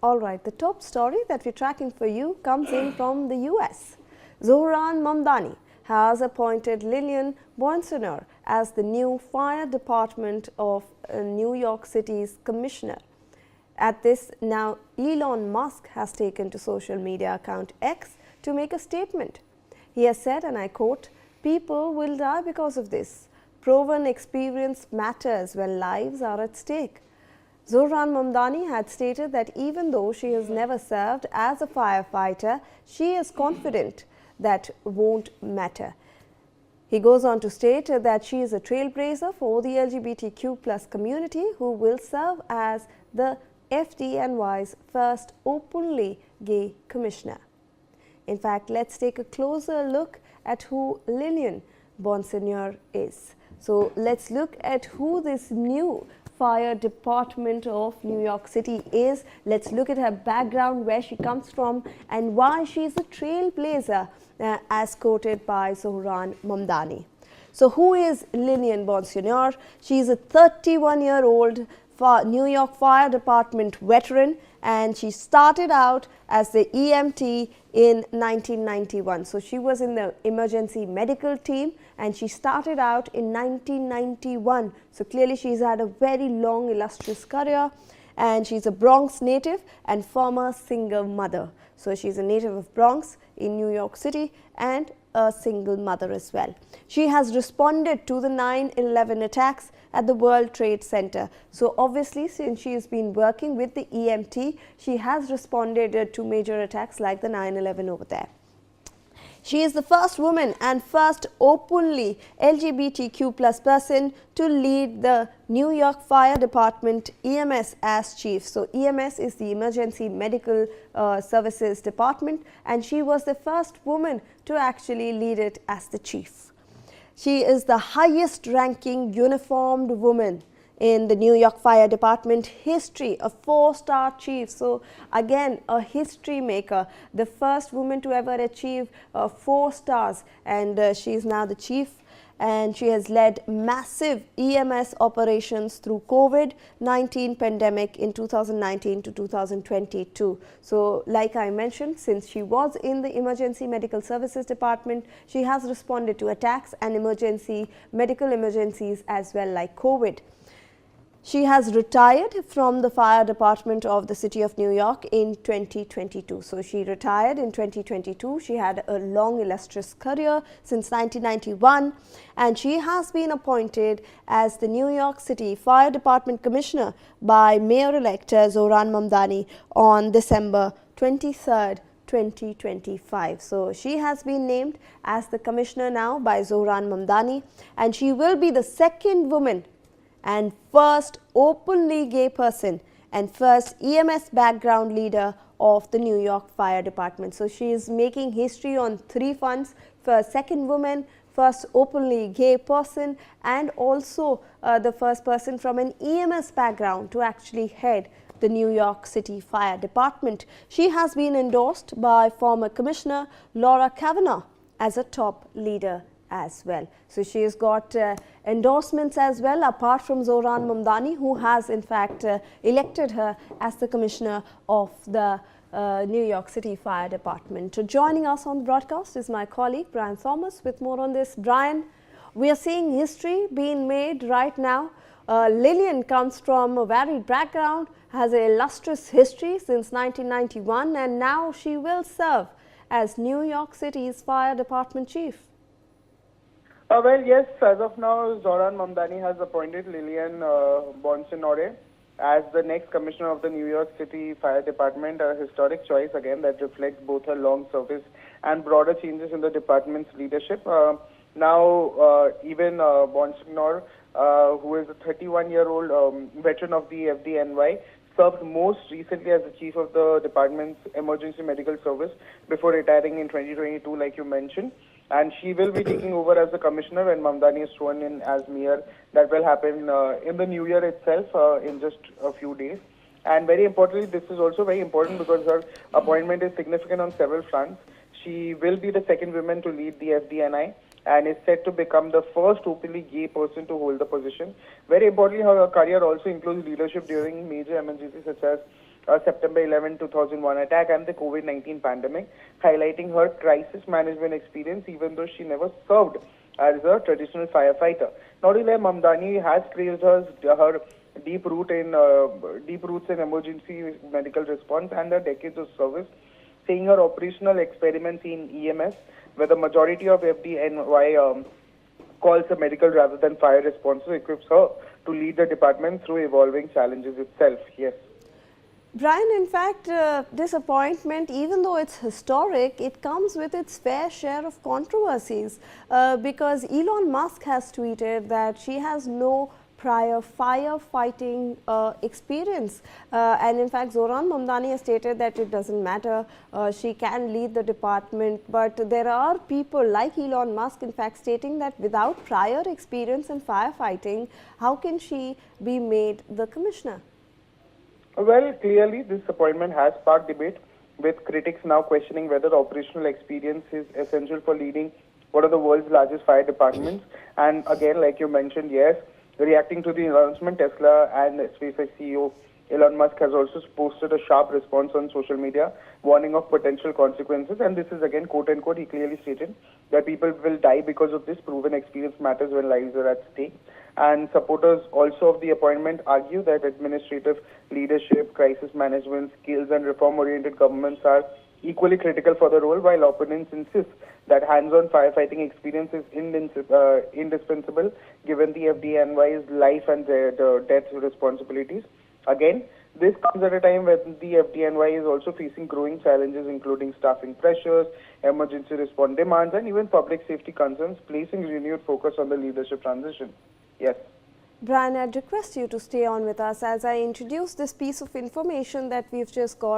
All right, the top story that we're tracking for you comes in from the US. Zohran Mamdani has appointed Lillian Bonsignore as the new Fire Department of New York City's Commissioner. At this, now Elon Musk has taken to social media account X to make a statement. He has said, and I quote, "People will die because of this. Proven experience matters when lives are at stake." Zohran Mamdani had stated that even though she has never served as a firefighter, she is confident that won't matter. He goes on to state that she is a trailblazer for the LGBTQ+ community who will serve as the FDNY's first openly gay commissioner. In fact, let's take a closer look at who Lillian Bonsignore is. So let's look at who this new Fire Department of New York City is. Let's look at her background, where she comes from, and why she's a trailblazer, as quoted by Zohran Mamdani. So who is Lillian Bonsignore? She's a 31-year-old New York Fire Department veteran, and she started out as the EMT in 1991. So she was in the emergency medical team, and she started out in 1991. So clearly she's had a very long, illustrious career, and she's a Bronx native and former single mother. So she's a native of Bronx in New York City and a single mother as well. She has responded to the 9/11 attacks at the World Trade Center. So obviously, since she has been working with the EMT, she has responded to major attacks like the 9/11 over there. She is the first woman and first openly LGBTQ+ person to lead the New York Fire Department EMS as chief. So EMS is the Emergency Medical Services Department, and she was the first woman to actually lead it as the chief. She is the highest ranking uniformed woman in the New York Fire Department history, a 4-star chief. So again, a history maker, the first woman to ever achieve 4 stars, and she is now the chief. And she has led massive EMS operations through COVID-19 pandemic in 2019 to 2022. So like I mentioned, since she was in the Emergency Medical Services Department, she has responded to attacks and medical emergencies as well, like COVID. She has retired from the Fire Department of the City of New York in 2022. So she retired in 2022. She had a long, illustrious career since 1991, and she has been appointed as the New York City Fire Department Commissioner by Mayor-elect Zohran Mamdani on December 23rd, 2025. So she has been named as the commissioner now by Zohran Mamdani, and she will be the second woman and first openly gay person and first EMS background leader of the New York Fire Department. So she is making history on 3 fronts: first second woman, first openly gay person, and also the first person from an EMS background to actually head the New York City Fire Department. She has been endorsed by former Commissioner Laura Kavanaugh as a top leader as well. So she has got endorsements as well, apart from Zohran Mamdani, who has in fact elected her as the Commissioner of the New York City Fire Department. Joining us on the broadcast is my colleague Brian Thomas with more on this. Brian, we are seeing history being made right now. Lillian comes from a varied background, has an illustrious history since 1991, and now she will serve as New York City's Fire Department Chief. Well, yes, as of now, Zohran Mamdani has appointed Lillian Bonsignore as the next commissioner of the New York City Fire Department, a historic choice again that reflects both her long service and broader changes in the department's leadership. Even Bonsignore, who is a 31-year-old veteran of the FDNY, served most recently as the chief of the department's emergency medical service before retiring in 2022, like you mentioned. And she will be taking over as the commissioner when Mamdani is sworn in as mayor. That will happen in the new year itself, in just a few days. And very importantly, this is also very important because her appointment is significant on several fronts. She will be the second woman to lead the FDNI and is set to become the first openly gay person to hold the position. Very importantly, her career also includes leadership during major emergencies such as September 11, 2001 attack and the COVID-19 pandemic, highlighting her crisis management experience even though she never served as a traditional firefighter. Lillian Mamdani has traced her deep roots in emergency medical response and her decades of service, saying her operational experiments in EMS, where the majority of FDNY calls a medical rather than fire responses, equips her to lead the department through evolving challenges itself. Yes. Brian, in fact, this appointment, even though it's historic, it comes with its fair share of controversies because Elon Musk has tweeted that she has no prior firefighting experience, and in fact Zohran Mamdani has stated that it doesn't matter, she can lead the department, but there are people like Elon Musk in fact stating that without prior experience in firefighting, how can she be made the commissioner? Well, clearly this appointment has sparked debate, with critics now questioning whether operational experience is essential for leading one of the world's largest fire departments. And again, like you mentioned, yes, reacting to the announcement, Tesla and SpaceX CEO Elon Musk has also posted a sharp response on social media, warning of potential consequences. And this is again, quote unquote, he clearly stated that people will die because of this. Proven experience matters when lives are at stake. And supporters also of the appointment argue that administrative leadership, crisis management skills and reform-oriented governments are equally critical for the role, while opponents insist that hands-on firefighting experience is indispensable given the FDNY's life and death responsibilities. Again, this comes at a time when the FDNY is also facing growing challenges, including staffing pressures, emergency response demands, and even public safety concerns, placing renewed focus on the leadership transition. Yes. Brian, I'd request you to stay on with us as I introduce this piece of information that we've just got